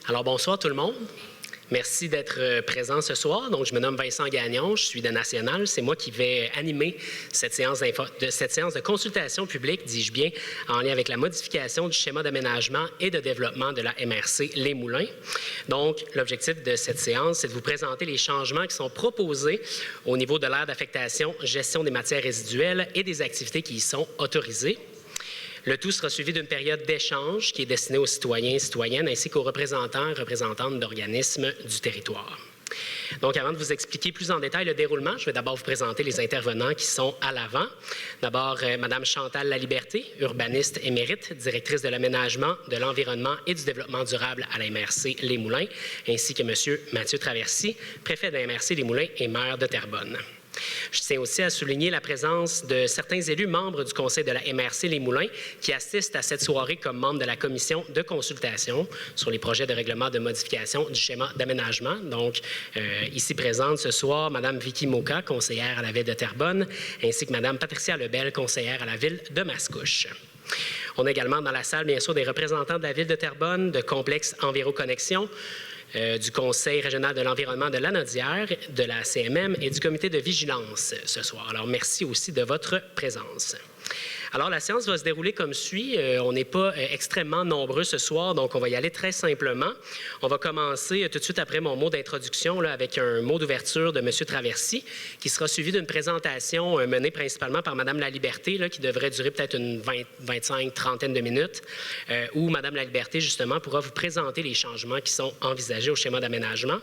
Alors, bonsoir tout le monde. Merci d'être présent ce soir. Donc, je me nomme Vincent Gagnon, je suis de National. C'est moi qui vais animer cette séance de consultation publique, dis-je bien, en lien avec la modification du schéma d'aménagement et de développement de la MRC Les Moulins. Donc, l'objectif de cette séance, c'est de vous présenter les changements qui sont proposés au niveau de l'aire d'affectation, gestion des matières résiduelles et des activités qui y sont autorisées. Le tout sera suivi d'une période d'échange qui est destinée aux citoyens et citoyennes ainsi qu'aux représentants et représentantes d'organismes du territoire. Donc, avant de vous expliquer plus en détail le déroulement, je vais d'abord vous présenter les intervenants qui sont à l'avant. D'abord, Mme Chantal Laliberté, urbaniste émérite, directrice de l'aménagement, de l'environnement et du développement durable à la MRC Les Moulins, ainsi que M. Mathieu Traversy, préfet de la MRC Les Moulins et maire de Terrebonne. Je tiens aussi à souligner la présence de certains élus membres du conseil de la MRC Les Moulins qui assistent à cette soirée comme membres de la commission de consultation sur les projets de règlement de modification du schéma d'aménagement. Donc, ici présente ce soir, Mme Vicky Moka, conseillère à la ville de Terrebonne, ainsi que Mme Patricia Lebel, conseillère à la ville de Mascouche. On a également dans la salle, bien sûr, des représentants de la ville de Terrebonne, de Complexe Enviroconnexion, du Conseil régional de l'environnement de Lanaudière, de la CMM et du comité de vigilance ce soir. Alors, merci aussi de votre présence. Alors, la séance va se dérouler comme suit. On n'est pas extrêmement nombreux ce soir, donc on va y aller très simplement. On va commencer tout de suite après mon mot d'introduction avec un mot d'ouverture de M. Traversy, qui sera suivi d'une présentation menée principalement par Mme Laliberté, qui devrait durer peut-être une 25-30 de minutes, où Mme Laliberté, justement, pourra vous présenter les changements qui sont envisagés au schéma d'aménagement.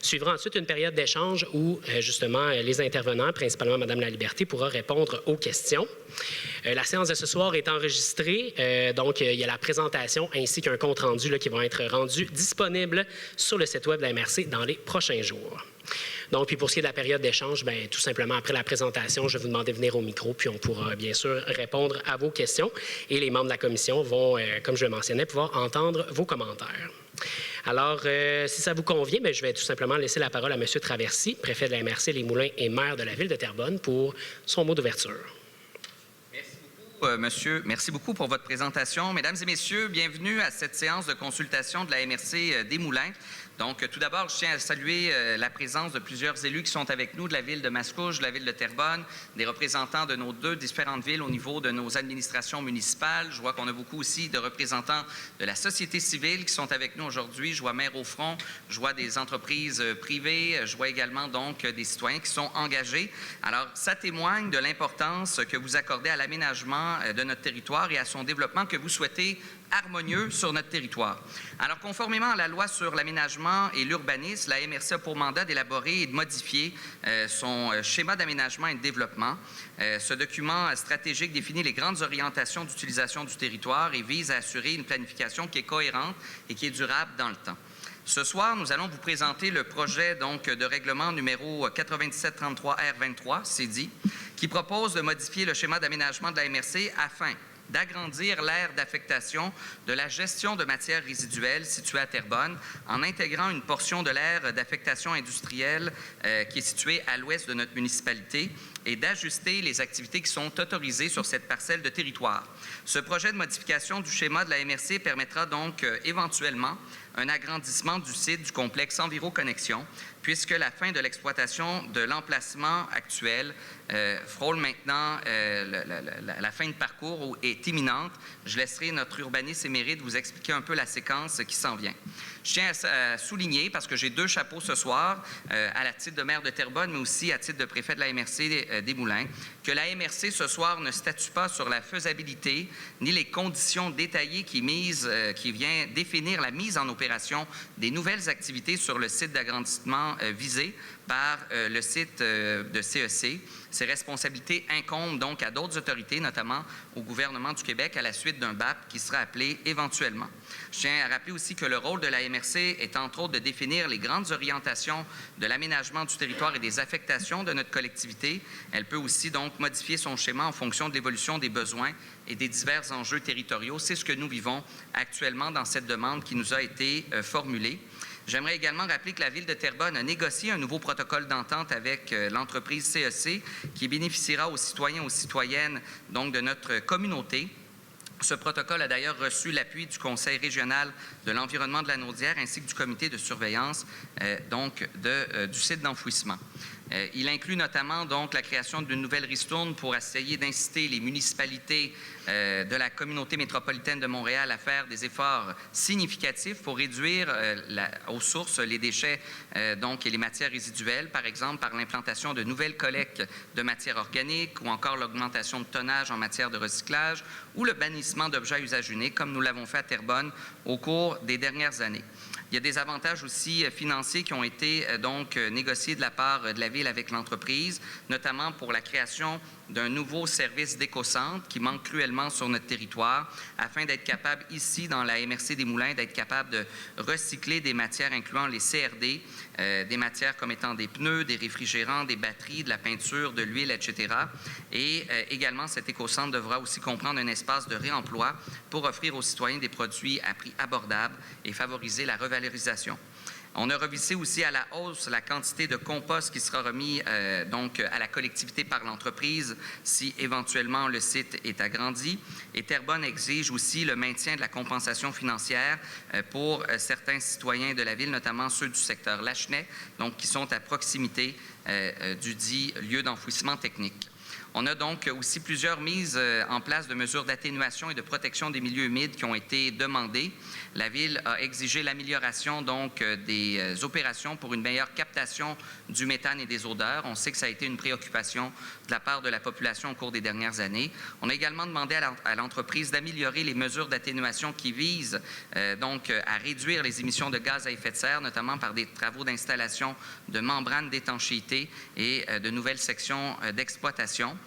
Suivra ensuite une période d'échange où, justement, les intervenants, principalement Mme Laliberté, pourra répondre aux questions. La séance de ce soir est enregistrée, donc il y a la présentation ainsi qu'un compte-rendu qui vont être rendus disponibles sur le site web de la MRC dans les prochains jours. Donc, puis pour ce qui est de la période d'échange, bien, tout simplement après la présentation, je vais vous demander de venir au micro, puis on pourra bien sûr répondre à vos questions. Et les membres de la commission vont, comme je le mentionnais, pouvoir entendre vos commentaires. Alors, si ça vous convient, bien, je vais tout simplement laisser la parole à M. Traversy, préfet de la MRC Les Moulins et maire de la ville de Terrebonne, pour son mot d'ouverture. Monsieur, merci beaucoup pour votre présentation. Mesdames et messieurs, bienvenue à cette séance de consultation de la MRC des Moulins. Donc, tout d'abord, je tiens à saluer la présence de plusieurs élus qui sont avec nous de la ville de Mascouche, de la ville de Terrebonne, des représentants de nos deux différentes villes au niveau de nos administrations municipales. Je vois qu'on a beaucoup aussi de représentants de la société civile qui sont avec nous aujourd'hui. Je vois Maire au front, je vois des entreprises privées, je vois également donc des citoyens qui sont engagés. Alors, ça témoigne de l'importance que vous accordez à l'aménagement de notre territoire et à son développement que vous souhaitez harmonieux sur notre territoire. Alors, conformément à la loi sur l'aménagement et l'urbanisme, la MRC a pour mandat d'élaborer et de modifier son schéma d'aménagement et de développement. Ce document stratégique définit les grandes orientations d'utilisation du territoire et vise à assurer une planification qui est cohérente et qui est durable dans le temps. Ce soir, nous allons vous présenter le projet donc, de règlement numéro 9733R23, c'est dit, qui propose de modifier le schéma d'aménagement de la MRC afin d'agrandir l'aire d'affectation de la gestion de matières résiduelles située à Terrebonne en intégrant une portion de l'aire d'affectation industrielle qui est située à l'ouest de notre municipalité et d'ajuster les activités qui sont autorisées sur cette parcelle de territoire. Ce projet de modification du schéma de la MRC permettra donc éventuellement un agrandissement du site du complexe Enviroconnexion, puisque la fin de l'exploitation de l'emplacement actuel frôle maintenant la fin de parcours est imminente. Je laisserai notre urbaniste émérite vous expliquer un peu la séquence qui s'en vient. Je tiens à souligner, parce que j'ai deux chapeaux ce soir, à la titre de maire de Terrebonne, mais aussi à titre de préfet de la MRC des Moulins, que la MRC ce soir ne statue pas sur la faisabilité ni les conditions détaillées qui vient définir la mise en opération des nouvelles activités sur le site d'agrandissement visé par le site de CEC. Ces responsabilités incombent donc à d'autres autorités, notamment au gouvernement du Québec, à la suite d'un BAP qui sera appelé éventuellement. Je tiens à rappeler aussi que le rôle de la MRC est entre autres de définir les grandes orientations de l'aménagement du territoire et des affectations de notre collectivité. Elle peut aussi donc modifier son schéma en fonction de l'évolution des besoins et des divers enjeux territoriaux. C'est ce que nous vivons actuellement dans cette demande qui nous a été formulée. J'aimerais également rappeler que la Ville de Terrebonne a négocié un nouveau protocole d'entente avec l'entreprise CEC qui bénéficiera aux citoyens et aux citoyennes donc, de notre communauté. Ce protocole a d'ailleurs reçu l'appui du Conseil régional de l'environnement de la Naudière ainsi que du comité de surveillance du site d'enfouissement. Il inclut notamment donc la création d'une nouvelle ristourne pour essayer d'inciter les municipalités de la communauté métropolitaine de Montréal à faire des efforts significatifs pour réduire aux sources les déchets et les matières résiduelles, par exemple par l'implantation de nouvelles collectes de matières organiques ou encore l'augmentation de tonnage en matière de recyclage ou le bannissement d'objets à usage unique, comme nous l'avons fait à Terrebonne au cours des dernières années. Il y a des avantages aussi financiers qui ont été négociés de la part de la Ville avec l'entreprise, notamment pour la création d'un nouveau service d'éco-centre qui manque cruellement sur notre territoire, afin d'être capable ici, dans la MRC des Moulins, d'être capable de recycler des matières incluant les CRD, des matières comme étant des pneus, des réfrigérants, des batteries, de la peinture, de l'huile, etc. Et également, cet éco-centre devra aussi comprendre un espace de réemploi pour offrir aux citoyens des produits à prix abordables et favoriser la revalorisation. On a revisé aussi à la hausse la quantité de compost qui sera remis à la collectivité par l'entreprise si éventuellement le site est agrandi. Et Terrebonne exige aussi le maintien de la compensation financière pour certains citoyens de la ville, notamment ceux du secteur Lachenay, donc qui sont à proximité du dit lieu d'enfouissement technique. On a donc aussi plusieurs mises en place de mesures d'atténuation et de protection des milieux humides qui ont été demandées. La Ville a exigé l'amélioration des opérations pour une meilleure captation du méthane et des odeurs. On sait que ça a été une préoccupation de la part de la population au cours des dernières années. On a également demandé à l'entreprise d'améliorer les mesures d'atténuation qui visent à réduire les émissions de gaz à effet de serre, notamment par des travaux d'installation de membranes d'étanchéité et de nouvelles sections d'exploitation.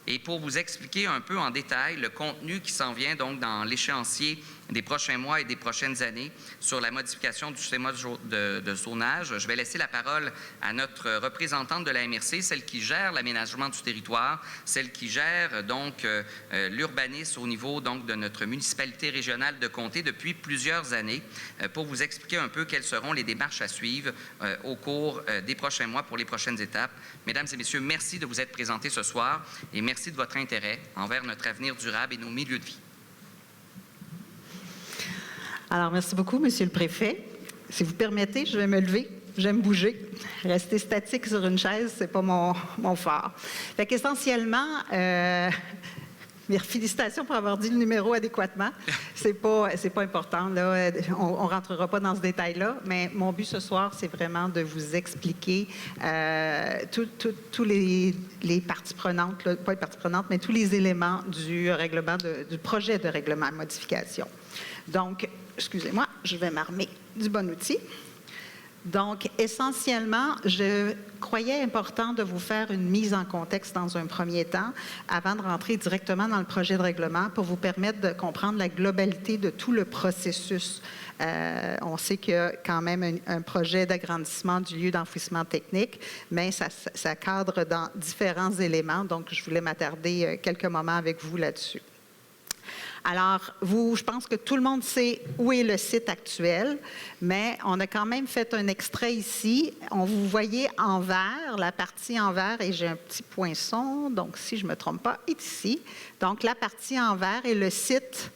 Et pour vous expliquer un peu en détail le contenu qui s'en vient donc dans l'échéancier des prochains mois et des prochaines années sur la modification du schéma de zonage, je vais laisser la parole à notre représentante de la MRC, celle qui gère l'aménagement du territoire, celle qui gère l'urbanisme au niveau de notre municipalité régionale de Comté depuis plusieurs années, pour vous expliquer un peu quelles seront les démarches à suivre au cours des prochains mois pour les prochaines étapes. Mesdames et messieurs, merci de vous être présentés ce soir et merci de votre intérêt envers notre avenir durable et nos milieux de vie. Alors, merci beaucoup, Monsieur le Préfet. Si vous permettez, je vais me lever. J'aime bouger. Rester statique sur une chaise, c'est pas mon fort. Fait qu'essentiellement, félicitations pour avoir dit le numéro adéquatement. C'est pas important, là. On rentrera pas dans ce détail-là, mais mon but ce soir, c'est vraiment de vous expliquer tous les parties prenantes, là, pas les parties prenantes, mais tous les éléments du projet de règlement de modification. Donc, excusez-moi, je vais m'armer du bon outil. Donc, essentiellement, je croyais important de vous faire une mise en contexte dans un premier temps, avant de rentrer directement dans le projet de règlement, pour vous permettre de comprendre la globalité de tout le processus. On sait qu'il y a quand même un projet d'agrandissement du lieu d'enfouissement technique, mais ça cadre dans différents éléments, donc je voulais m'attarder quelques moments avec vous là-dessus. Alors, je pense que tout le monde sait où est le site actuel, mais on a quand même fait un extrait ici. Vous voyez en vert, la partie en vert, et j'ai un petit poinçon, donc si je ne me trompe pas, est ici. Donc, la partie en vert est le site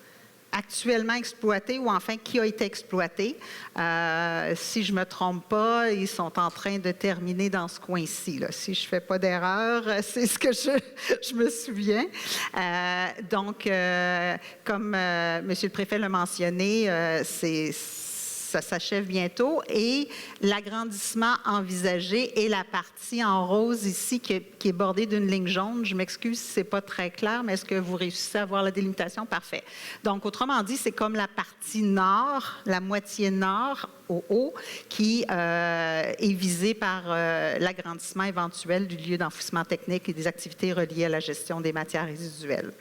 actuellement exploité ou enfin qui a été exploité. Si je ne me trompe pas, ils sont en train de terminer dans ce coin-ci. Là. Si je ne fais pas d'erreur, c'est ce que je me souviens. Donc, comme M. le Préfet l'a mentionné, ça s'achève bientôt et l'agrandissement envisagé est la partie en rose ici qui est bordée d'une ligne jaune. Je m'excuse si ce n'est pas très clair, mais est-ce que vous réussissez à voir la délimitation? Parfait. Donc, autrement dit, c'est comme la partie nord, la moitié nord au haut, qui est visée par l'agrandissement éventuel du lieu d'enfouissement technique et des activités reliées à la gestion des matières résiduelles.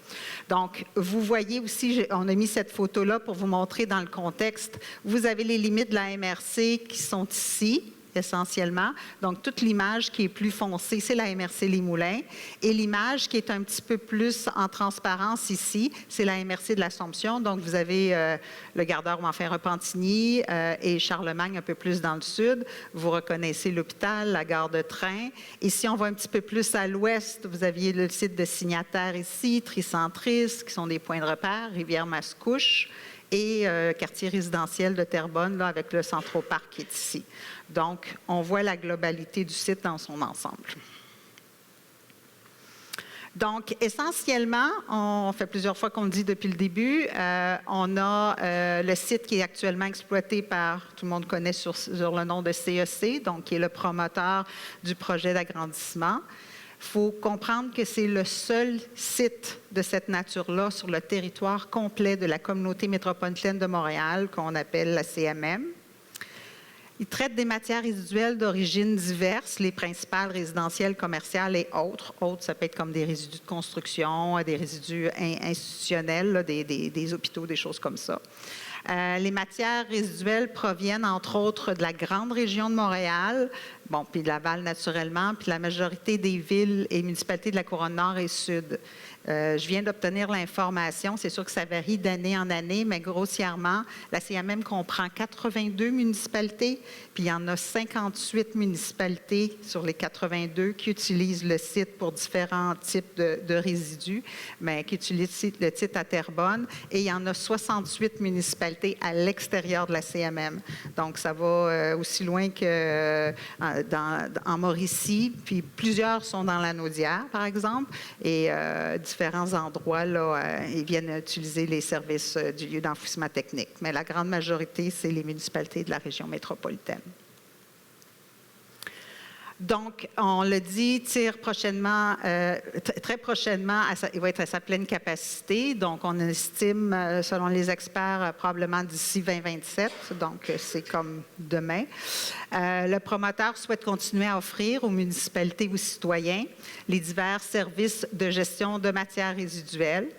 Donc, vous voyez aussi, on a mis cette photo-là pour vous montrer dans le contexte. Vous avez les limites de la MRC qui sont ici. essentiellement. Donc, toute l'image qui est plus foncée, c'est la MRC Les Moulins. Et l'image qui est un petit peu plus en transparence ici, c'est la MRC de l'Assomption. Donc, vous avez le Gardeur ou enfin Repentigny et Charlemagne un peu plus dans le sud. Vous reconnaissez l'hôpital, la gare de train. Ici, on va un petit peu plus à l'ouest. Vous aviez le site de Signataire ici, Tricentris, qui sont des points de repère, Rivière-Mascouche et quartier résidentiel de Terrebonne, là, avec le Centroparc qui est ici. Donc, on voit la globalité du site dans son ensemble. Donc, essentiellement, on fait plusieurs fois qu'on le dit depuis le début, on a le site qui est actuellement exploité par, tout le monde connaît sur le nom de CEC, donc qui est le promoteur du projet d'agrandissement. Il faut comprendre que c'est le seul site de cette nature-là sur le territoire complet de la communauté métropolitaine de Montréal, qu'on appelle la CMM. Il traite des matières résiduelles d'origine diverses, les principales résidentielles, commerciales et autres. Autres, ça peut être comme des résidus de construction, des résidus institutionnels, là, des hôpitaux, des choses comme ça. Les matières résiduelles proviennent, entre autres, de la grande région de Montréal, bon, puis de Laval naturellement, puis la majorité des villes et municipalités de la Couronne Nord et Sud. Je viens d'obtenir l'information, c'est sûr que ça varie d'année en année, mais grossièrement, la CMM comprend 82 municipalités, puis il y en a 58 municipalités sur les 82 qui utilisent le site pour différents types de résidus, mais qui utilisent le site à Terrebonne, et il y en a 68 municipalités à l'extérieur de la CMM. Donc, ça va aussi loin que en Mauricie, puis plusieurs sont dans la Naudière, par exemple, et différents endroits, là, ils viennent utiliser les services du lieu d'enfouissement technique. Mais la grande majorité, c'est les municipalités de la région métropolitaine. Donc, on le dit, tire prochainement, très prochainement, il va être à sa pleine capacité. Donc, on estime, selon les experts, probablement d'ici 2027. Donc, c'est comme demain. Le promoteur souhaite continuer à offrir aux municipalités ou aux citoyens les divers services de gestion de matières résiduelles.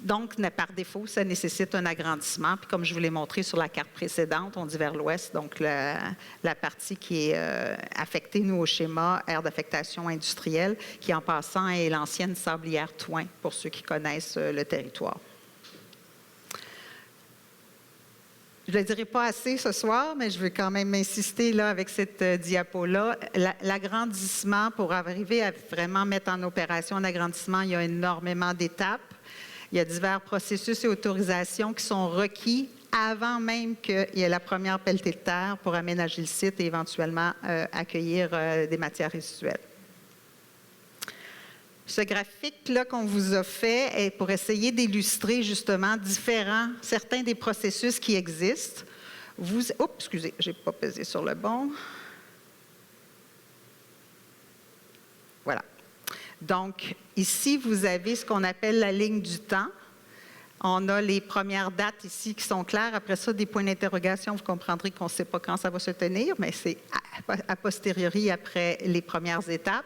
Donc, par défaut, ça nécessite un agrandissement. Puis, comme je vous l'ai montré sur la carte précédente, on dit vers l'ouest, donc la partie qui est affectée, nous, au schéma aire d'affectation industrielle, qui, en passant, est l'ancienne sablière Touin, pour ceux qui connaissent le territoire. Je ne le dirai pas assez ce soir, mais je vais quand même insister là, avec cette diapo-là. L'agrandissement, pour arriver à vraiment mettre en opération un agrandissement, il y a énormément d'étapes. Il y a divers processus et autorisations qui sont requis avant même qu'il y ait la première pelletée de terre pour aménager le site et éventuellement accueillir des matières résiduelles. Ce graphique-là qu'on vous a fait est pour essayer d'illustrer justement certains des processus qui existent. Oups, excusez, je n'ai pas pesé sur le bon. Voilà. Donc, ici, vous avez ce qu'on appelle la ligne du temps. On a les premières dates ici qui sont claires. Après ça, des points d'interrogation, vous comprendrez qu'on ne sait pas quand ça va se tenir, mais c'est a posteriori après les premières étapes.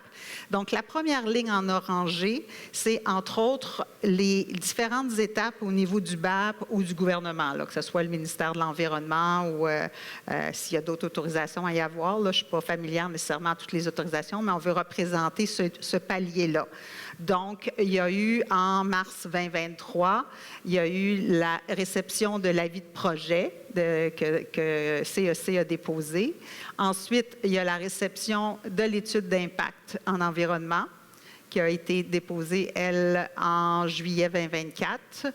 Donc, la première ligne en orangé, c'est entre autres les différentes étapes au niveau du BAP ou du gouvernement, là, que ce soit le ministère de l'Environnement ou s'il y a d'autres autorisations à y avoir. Là, je ne suis pas familière nécessairement à toutes les autorisations, mais on veut représenter ce palier-là. Donc, il y a eu en mars 2023, il y a eu la réception de l'avis de projet que CEC a déposé. Ensuite, il y a la réception de l'étude d'impact en environnement qui a été déposée, elle, en juillet 2024.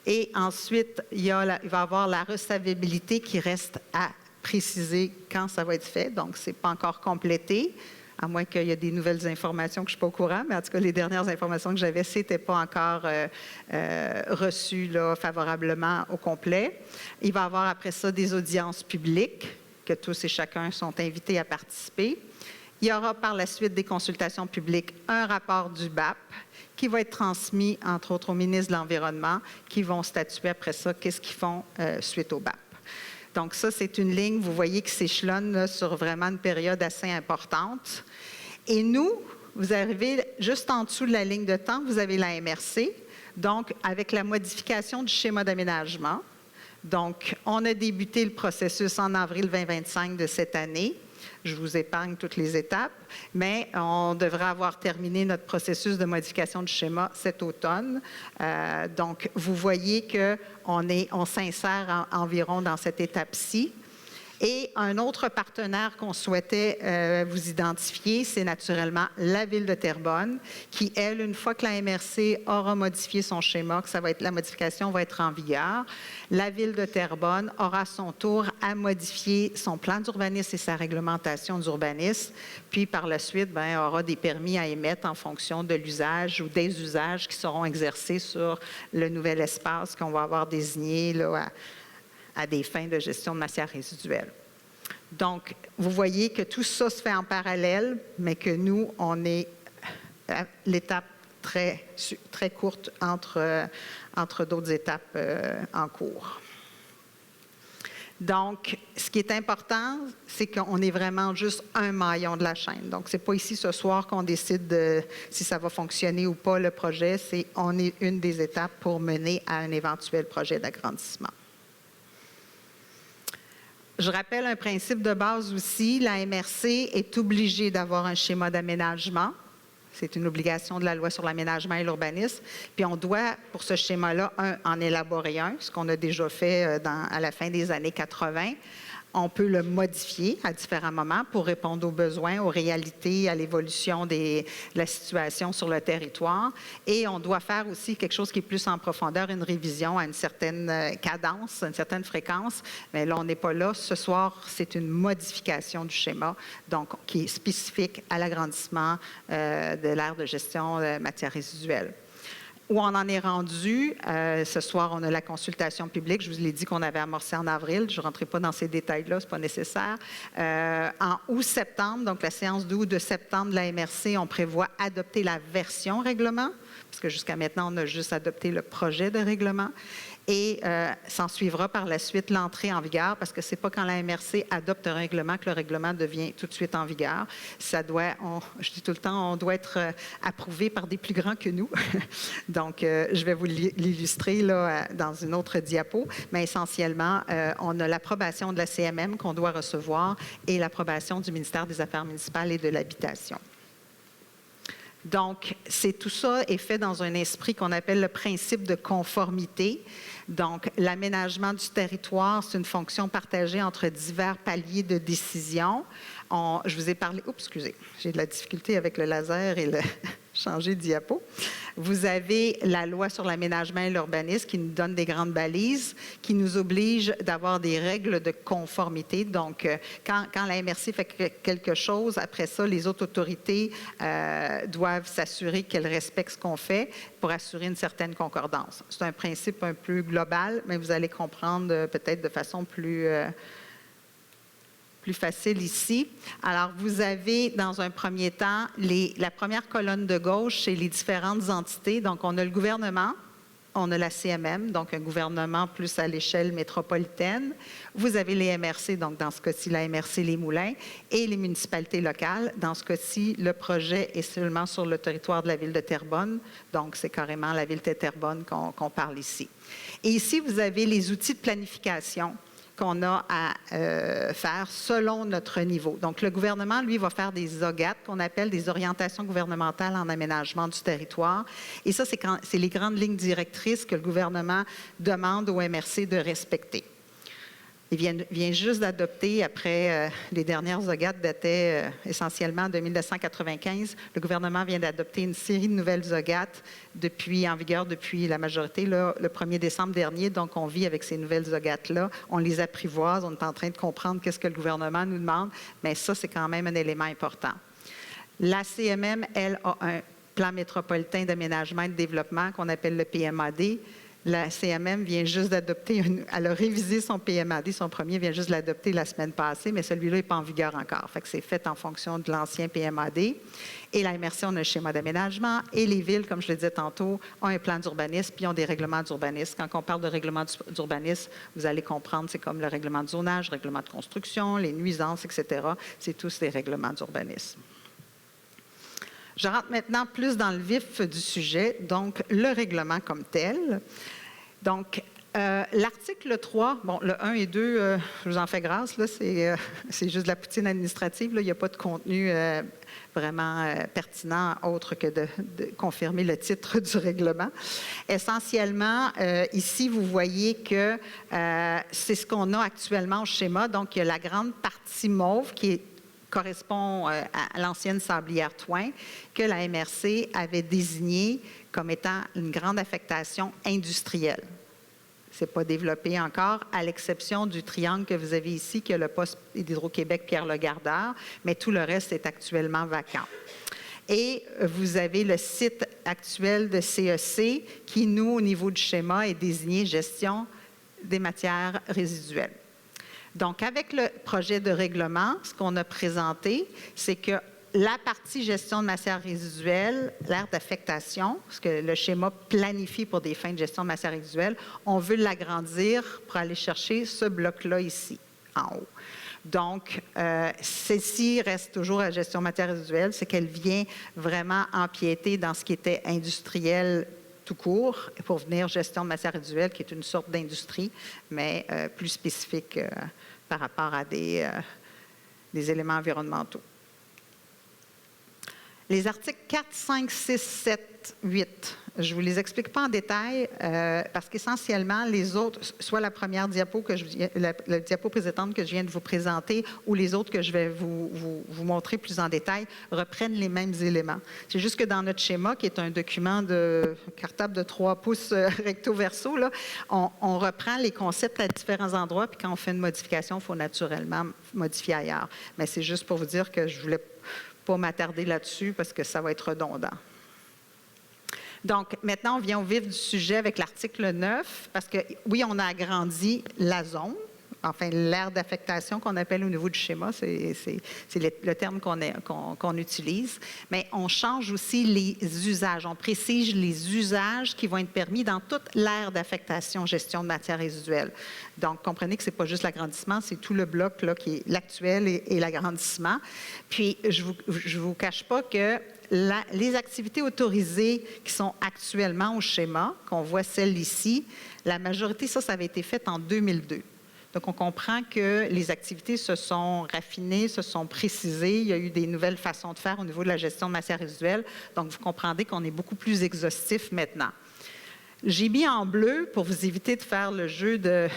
Et ensuite, il va y avoir la recevabilité qui reste à préciser quand ça va être fait. Donc, ce n'est pas encore complété, à moins qu'il y ait des nouvelles informations que je ne suis pas au courant. Mais en tout cas, les dernières informations que j'avais, ce n'était pas encore reçu là, favorablement au complet. Il va y avoir après ça des audiences publiques, que tous et chacun sont invités à participer. Il y aura par la suite des consultations publiques, un rapport du BAP qui va être transmis, entre autres, au ministre de l'Environnement, qui vont statuer après ça, qu'est-ce qu'ils font suite au BAP. Donc ça, c'est une ligne, vous voyez, qui s'échelonne là, sur vraiment une période assez importante. Et nous, vous arrivez juste en dessous de la ligne de temps, vous avez la MRC, donc avec la modification du schéma d'aménagement. Donc, on a débuté le processus en avril 2025 de cette année. Je vous épargne toutes les étapes, mais on devrait avoir terminé notre processus de modification du schéma cet automne. Donc, vous voyez qu'on s'insère environ dans cette étape-ci. Et un autre partenaire qu'on souhaitait vous identifier, c'est naturellement la Ville de Terrebonne, qui, elle, une fois que la MRC aura modifié son schéma, que la modification va être en vigueur, la Ville de Terrebonne aura son tour à modifier son plan d'urbanisme et sa réglementation d'urbanisme, puis par la suite, aura des permis à émettre en fonction de l'usage ou des usages qui seront exercés sur le nouvel espace qu'on va avoir désigné là, à des fins de gestion de matières résiduelles. Donc, vous voyez que tout ça se fait en parallèle, mais que nous, on est à l'étape très, très courte entre d'autres étapes en cours. Donc, ce qui est important, c'est qu'on est vraiment juste un maillon de la chaîne. Donc, ce n'est pas ici ce soir qu'on décide si ça va fonctionner ou pas le projet, on est une des étapes pour mener à un éventuel projet d'agrandissement. Je rappelle un principe de base aussi, la MRC est obligée d'avoir un schéma d'aménagement. C'est une obligation de la loi sur l'aménagement et l'urbanisme. Puis on doit, pour ce schéma-là, en élaborer un, ce qu'on a déjà fait à la fin des années 80. On peut le modifier à différents moments pour répondre aux besoins, aux réalités, à l'évolution de la situation sur le territoire. Et on doit faire aussi quelque chose qui est plus en profondeur, une révision à une certaine cadence, à une certaine fréquence. Mais là, on n'est pas là. Ce soir, c'est une modification du schéma, donc qui est spécifique à l'agrandissement de l'aire de gestion de matières résiduelles. Où on en est rendu, ce soir, on a la consultation publique. Je vous l'ai dit qu'on avait amorcé en avril. Je ne rentrerai pas dans ces détails-là, ce n'est pas nécessaire. En août-septembre, donc la séance d'août de septembre de la MRC, on prévoit adopter la version règlement, parce que jusqu'à maintenant, on a juste adopté le projet de règlement. Et s'en suivra par la suite l'entrée en vigueur, parce que ce n'est pas quand la MRC adopte un règlement que le règlement devient tout de suite en vigueur. Je dis tout le temps, on doit être approuvé par des plus grands que nous. Donc, je vais vous l'illustrer là, dans une autre diapo. Mais essentiellement, on a l'approbation de la CMM qu'on doit recevoir et l'approbation du ministère des Affaires municipales et de l'Habitation. Donc, tout ça est fait dans un esprit qu'on appelle le principe de conformité. Donc, l'aménagement du territoire, c'est une fonction partagée entre divers paliers de décision. Je vous ai parlé... Oups, excusez, j'ai de la difficulté avec le laser et le changer de diapo. Vous avez la loi sur l'aménagement et l'urbanisme qui nous donne des grandes balises, qui nous oblige d'avoir des règles de conformité. Donc, quand la MRC fait quelque chose, après ça, les autres autorités doivent s'assurer qu'elles respectent ce qu'on fait pour assurer une certaine concordance. C'est un principe un peu global, mais vous allez comprendre peut-être de façon plus facile ici. Alors, vous avez, dans un premier temps, la première colonne de gauche, c'est les différentes entités. Donc, on a le gouvernement, on a la CMM, donc un gouvernement plus à l'échelle métropolitaine. Vous avez les MRC, donc dans ce cas-ci, la MRC Les Moulins, et les municipalités locales. Dans ce cas-ci, le projet est seulement sur le territoire de la Ville de Terrebonne. Donc, c'est carrément la Ville de Terrebonne qu'on parle ici. Et ici, vous avez les outils de planification qu'on a à faire selon notre niveau. Donc, le gouvernement, lui, va faire des OGAT, qu'on appelle des orientations gouvernementales en aménagement du territoire. Et ça, c'est les grandes lignes directrices que le gouvernement demande au MRC de respecter. Il vient juste d'adopter, après les dernières OGAT dataient essentiellement de 1995, le gouvernement vient d'adopter une série de nouvelles OGAT en vigueur depuis la majorité, là, le 1er décembre dernier. Donc, on vit avec ces nouvelles OGAT-là. On les apprivoise, on est en train de comprendre qu'est-ce que le gouvernement nous demande, mais ça, c'est quand même un élément important. La CMM, elle, a un plan métropolitain d'aménagement et de développement qu'on appelle le PMAD. La CMM vient juste d'adopter, elle a révisé son PMAD, son premier vient juste de l'adopter la semaine passée, mais celui-là n'est pas en vigueur encore. Fait que c'est fait en fonction de l'ancien PMAD. Et la MRC, on a un schéma d'aménagement. Et les villes, comme je le disais tantôt, ont un plan d'urbanisme puis ont des règlements d'urbanisme. Quand on parle de règlement d'urbanisme, vous allez comprendre, c'est comme le règlement de zonage, le règlement de construction, les nuisances, etc. C'est tous des règlements d'urbanisme. Je rentre maintenant plus dans le vif du sujet, donc le règlement comme tel. Donc, L'article 3, bon, le 1 et 2, je vous en fais grâce, là, c'est juste de la poutine administrative. Là, il n'y a pas de contenu vraiment pertinent autre que de confirmer le titre du règlement. Essentiellement, ici, vous voyez que c'est ce qu'on a actuellement au schéma. Donc, il y a la grande partie mauve qui correspond à l'ancienne sablière Twain, que la MRC avait désignée comme étant une grande affectation industrielle. Ce n'est pas développé encore, à l'exception du triangle que vous avez ici, qui est le poste d'Hydro-Québec Pierre-le-Gardeur, mais tout le reste est actuellement vacant. Et vous avez le site actuel de CEC qui, nous, au niveau du schéma, est désigné gestion des matières résiduelles. Donc, avec le projet de règlement, ce qu'on a présenté, c'est que la partie gestion de matières résiduelles, l'aire d'affectation, ce que le schéma planifie pour des fins de gestion de matières résiduelles, on veut l'agrandir pour aller chercher ce bloc-là ici, en haut. Donc, celle-ci reste toujours à la gestion de matières résiduelles, c'est qu'elle vient vraiment empiéter dans ce qui était industriel tout court pour venir gestion de matières résiduelles, qui est une sorte d'industrie, mais plus spécifique par rapport à des éléments environnementaux. Les articles 4, 5, 6, 7, 8, je ne vous les explique pas en détail parce qu'essentiellement, les autres, soit la première diapo, la diapo précédente que je viens de vous présenter ou les autres que je vais vous montrer plus en détail, reprennent les mêmes éléments. C'est juste que dans notre schéma, qui est un document de cartable de 3 pouces recto-verso, là, on reprend les concepts à différents endroits, puis quand on fait une modification, il faut naturellement modifier ailleurs. Mais c'est juste pour vous dire que je voulais pas m'attarder là-dessus parce que ça va être redondant. Donc, maintenant, on vient au vif du sujet avec l'article 9, parce que, oui, on a agrandi la zone, enfin, l'aire d'affectation qu'on appelle au niveau du schéma, c'est le terme qu'on utilise, mais on change aussi les usages. On précise les usages qui vont être permis dans toute l'aire d'affectation gestion de matières résiduelles. Donc, comprenez que ce n'est pas juste l'agrandissement, c'est tout le bloc là, qui est l'actuel et l'agrandissement. Puis, je ne vous cache pas que les activités autorisées qui sont actuellement au schéma, qu'on voit celle ici, la majorité, ça avait été fait en 2002. Donc, on comprend que les activités se sont raffinées, se sont précisées. Il y a eu des nouvelles façons de faire au niveau de la gestion de matières résiduelles. Donc, vous comprendrez qu'on est beaucoup plus exhaustif maintenant. J'ai mis en bleu, pour vous éviter de faire le jeu de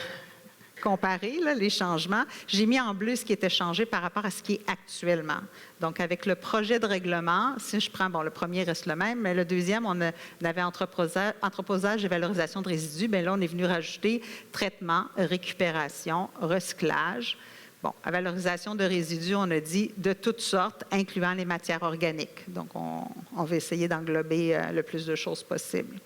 comparer là, les changements, j'ai mis en bleu ce qui était changé par rapport à ce qui est actuellement. Donc, avec le projet de règlement, si je prends, bon, le premier reste le même, mais le deuxième, on avait entreposage et valorisation de résidus. Bien là, on est venu rajouter traitement, récupération, recyclage. Bon, à valorisation de résidus, on a dit de toutes sortes, incluant les matières organiques. Donc, on va essayer d'englober le plus de choses possible.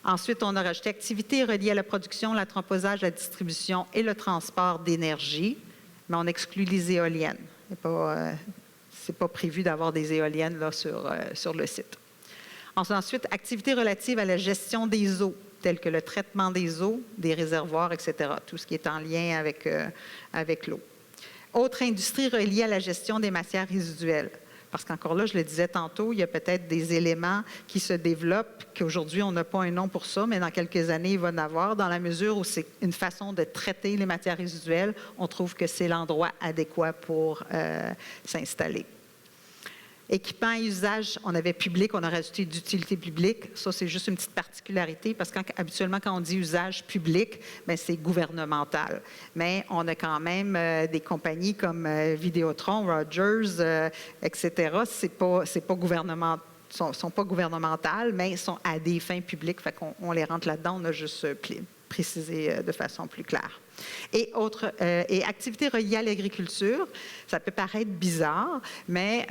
Ensuite, on a rajouté activités reliées à la production, l'entreposage, la distribution et le transport d'énergie, mais on exclut les éoliennes. C'est pas prévu d'avoir des éoliennes là, sur le site. Ensuite, activités relatives à la gestion des eaux, telles que le traitement des eaux, des réservoirs, etc., tout ce qui est en lien avec l'eau. Autre industrie reliée à la gestion des matières résiduelles. Parce qu'encore là, je le disais tantôt, il y a peut-être des éléments qui se développent, qu'aujourd'hui, on n'a pas un nom pour ça, mais dans quelques années, il va en avoir, dans la mesure où c'est une façon de traiter les matières résiduelles. On trouve que c'est l'endroit adéquat pour s'installer. Équipement et usage, on avait public, on a rajouté d'utilité publique. Ça, c'est juste une petite particularité parce qu'habituellement, quand on dit usage public, bien, c'est gouvernemental. Mais on a quand même des compagnies comme Vidéotron, Rogers, etc. C'est pas gouvernemental. Sont pas gouvernementales, mais ils sont à des fins publiques. Fait qu'on les rentre là-dedans, on a juste précisé de façon plus claire. Et activités reliées à l'agriculture, ça peut paraître bizarre, mais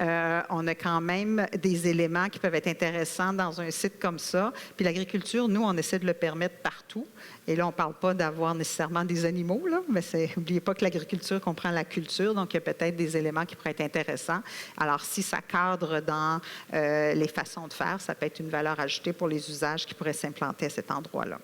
on a quand même des éléments qui peuvent être intéressants dans un site comme ça. Puis l'agriculture, nous, on essaie de le permettre partout. Et là, on ne parle pas d'avoir nécessairement des animaux, là, mais n'oubliez pas que l'agriculture comprend la culture, donc il y a peut-être des éléments qui pourraient être intéressants. Alors, si ça cadre dans les façons de faire, ça peut être une valeur ajoutée pour les usages qui pourraient s'implanter à cet endroit-là.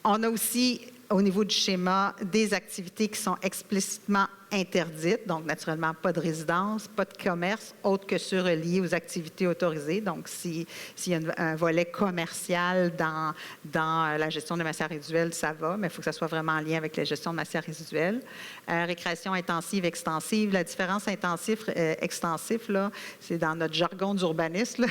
On a aussi, au niveau du schéma, des activités qui sont explicitement interdites, donc naturellement pas de résidence, pas de commerce, autre que ceux reliés aux activités autorisées. Donc, s'il y a un volet commercial dans la gestion de matières résiduelles, ça va, mais il faut que ça soit vraiment en lien avec la gestion de matières résiduelles. Récréation intensive, extensive. La différence intensif-extensif, là, c'est dans notre jargon d'urbanisme.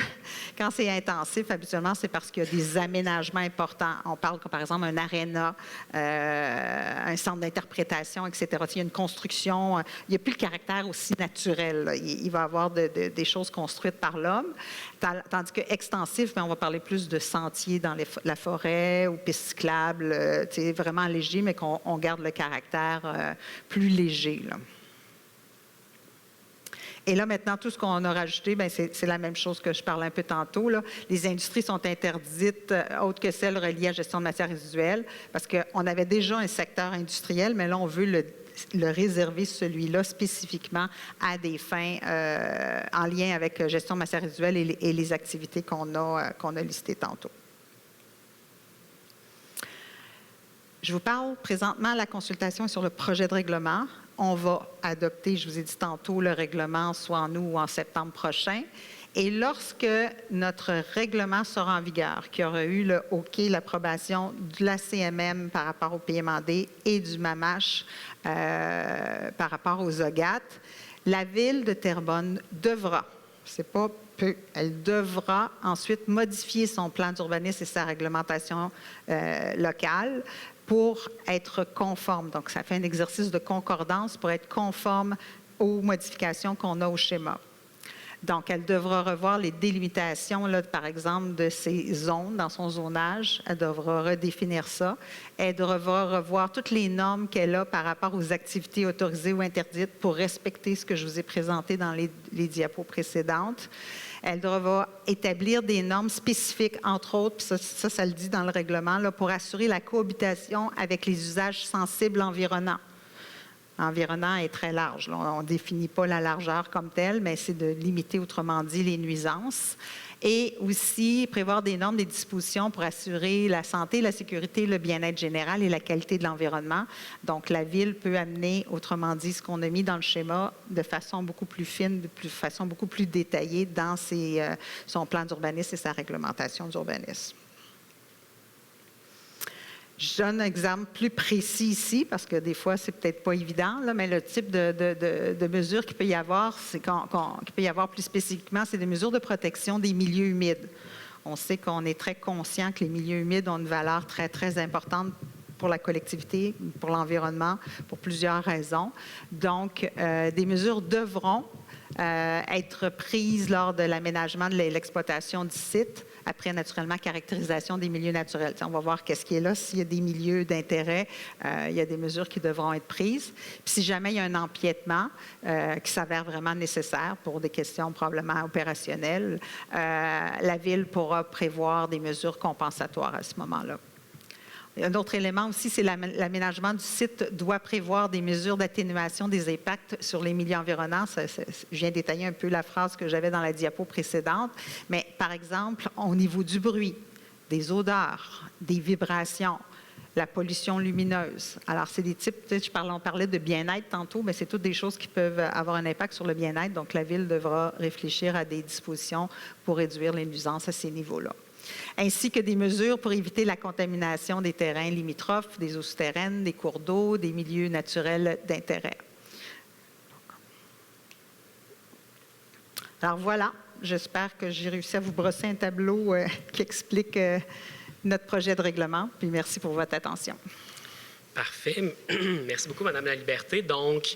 Quand c'est intensif, habituellement, c'est parce qu'il y a des aménagements importants. On parle, par exemple, un aréna, un centre d'interprétation, etc. Il y a une construction, il n'y a plus le caractère aussi naturel. Là. Il va y avoir des choses construites par l'homme. Tandis que extensif, on va parler plus de sentiers dans la forêt ou pistes cyclables, vraiment léger, mais qu'on garde le caractère plus léger. Là. Et là, maintenant, tout ce qu'on a rajouté, c'est la même chose que je parlais un peu tantôt. Là. Les industries sont interdites, autres que celles reliées à la gestion de matières résiduelles, parce qu'on avait déjà un secteur industriel, mais là, on veut le réserver, celui-là, spécifiquement à des fins en lien avec gestion de matières résiduelles et les activités qu'on a listées tantôt. Je vous parle présentement, la consultation sur le projet de règlement. On va adopter, je vous ai dit tantôt, le règlement soit en août ou en septembre prochain. Et lorsque notre règlement sera en vigueur, qu'il y aura eu le OK, l'approbation de la CMM par rapport au PMAD et du MAMACH par rapport aux OGAT, la Ville de Terrebonne devra, c'est pas peu, elle devra ensuite modifier son plan d'urbanisme et sa réglementation locale pour être conforme. Donc, ça fait un exercice de concordance pour être conforme aux modifications qu'on a au schéma. Donc, elle devra revoir les délimitations, là, par exemple, de ces zones dans son zonage. Elle devra redéfinir ça. Elle devra revoir toutes les normes qu'elle a par rapport aux activités autorisées ou interdites pour respecter ce que je vous ai présenté dans les diapos précédentes. Elle devra établir des normes spécifiques, entre autres, puis ça le dit dans le règlement, là, pour assurer la cohabitation avec les usages sensibles environnants. Environnant est très large. Là, on ne définit pas la largeur comme telle, mais c'est de limiter, autrement dit, les nuisances. Et aussi prévoir des normes, des dispositions pour assurer la santé, la sécurité, le bien-être général et la qualité de l'environnement. Donc, la Ville peut amener, autrement dit, ce qu'on a mis dans le schéma de façon beaucoup plus fine, de façon beaucoup plus détaillée dans son plan d'urbanisme et sa réglementation d'urbanisme. Je donne un exemple plus précis ici, parce que des fois, c'est peut-être pas évident, là, mais le type de mesures qu'il peut y avoir, qu'il peut y avoir plus spécifiquement, c'est des mesures de protection des milieux humides. On sait qu'on est très conscient que les milieux humides ont une valeur très, très importante pour la collectivité, pour l'environnement, pour plusieurs raisons. Donc, des mesures devront être prises lors de l'aménagement de l'exploitation du site, après, naturellement, caractérisation des milieux naturels. On va voir qu'est-ce qui est là. S'il y a des milieux d'intérêt, il y a des mesures qui devront être prises. Puis si jamais il y a un empiètement qui s'avère vraiment nécessaire pour des questions probablement opérationnelles, la Ville pourra prévoir des mesures compensatoires à ce moment-là. Un autre élément aussi, c'est l'aménagement du site doit prévoir des mesures d'atténuation des impacts sur les milieux environnants. Je viens détailler un peu la phrase que j'avais dans la diapo précédente. Mais par exemple, au niveau du bruit, des odeurs, des vibrations, la pollution lumineuse. Alors, c'est des types, on parlait de bien-être tantôt, mais c'est toutes des choses qui peuvent avoir un impact sur le bien-être. Donc, la Ville devra réfléchir à des dispositions pour réduire les nuisances à ces niveaux-là, ainsi que des mesures pour éviter la contamination des terrains limitrophes, des eaux souterraines, des cours d'eau, des milieux naturels d'intérêt. Alors voilà, j'espère que j'ai réussi à vous brosser un tableau qui explique notre projet de règlement, puis merci pour votre attention. Parfait. Merci beaucoup, Mme Laliberté. Donc,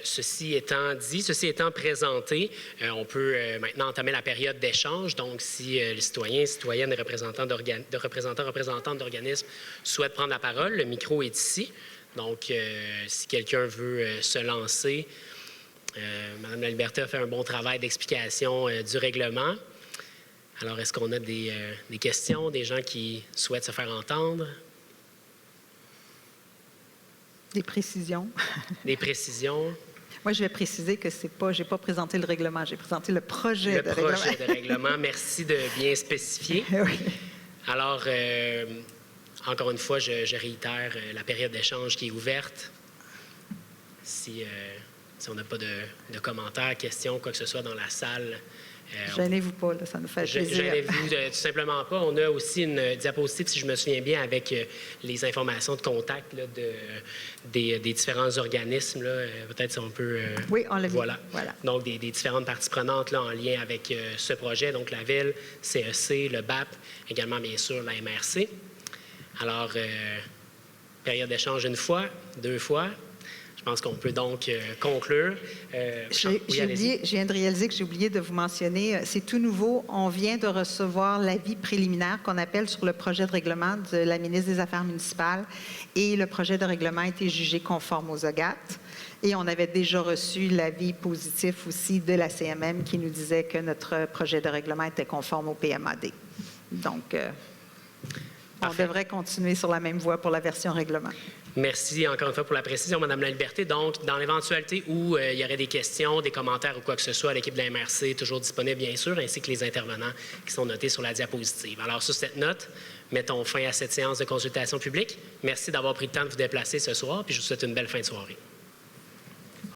ceci étant dit, ceci étant présenté, on peut maintenant entamer la période d'échange. Donc, si les citoyens, citoyennes et représentants d'organismes souhaitent prendre la parole, le micro est ici. Donc, si quelqu'un veut se lancer, Mme Laliberté a fait un bon travail d'explication du règlement. Alors, est-ce qu'on a des questions, des gens qui souhaitent se faire entendre? Des précisions. Des précisions. Moi, je vais préciser que j'ai pas présenté le règlement, j'ai présenté le projet de règlement. Le projet de règlement. Merci de bien spécifier. Oui. Alors, encore une fois, je réitère la période d'échange qui est ouverte. si on n'a pas de commentaires, questions, quoi que ce soit dans la salle. Gênez-vous pas, là, ça nous fait plaisir. Gênez-vous tout simplement pas. On a aussi une diapositive, si je me souviens bien, avec les informations de contact là, des différents organismes. Là. Peut-être si on peut... Oui, on l'a vu. Voilà. Voilà. Donc, des différentes parties prenantes là, en lien avec ce projet. Donc, la Ville, CEC, le BAP, également, bien sûr, la MRC. Alors, période d'échange une fois, 2 fois. Je pense qu'on peut donc conclure. Je viens de réaliser que j'ai oublié de vous mentionner, c'est tout nouveau. On vient de recevoir l'avis préliminaire qu'on appelle sur le projet de règlement de la ministre des Affaires municipales et le projet de règlement a été jugé conforme aux OGAT. Et on avait déjà reçu l'avis positif aussi de la CMM qui nous disait que notre projet de règlement était conforme au PMAD. Donc, on devrait continuer sur la même voie pour la version règlement. Merci encore une fois pour la précision, Mme La Liberté. Donc, dans l'éventualité où il y aurait des questions, des commentaires ou quoi que ce soit, l'équipe de la MRC est toujours disponible, bien sûr, ainsi que les intervenants qui sont notés sur la diapositive. Alors, sur cette note, mettons fin à cette séance de consultation publique. Merci d'avoir pris le temps de vous déplacer ce soir, puis je vous souhaite une belle fin de soirée.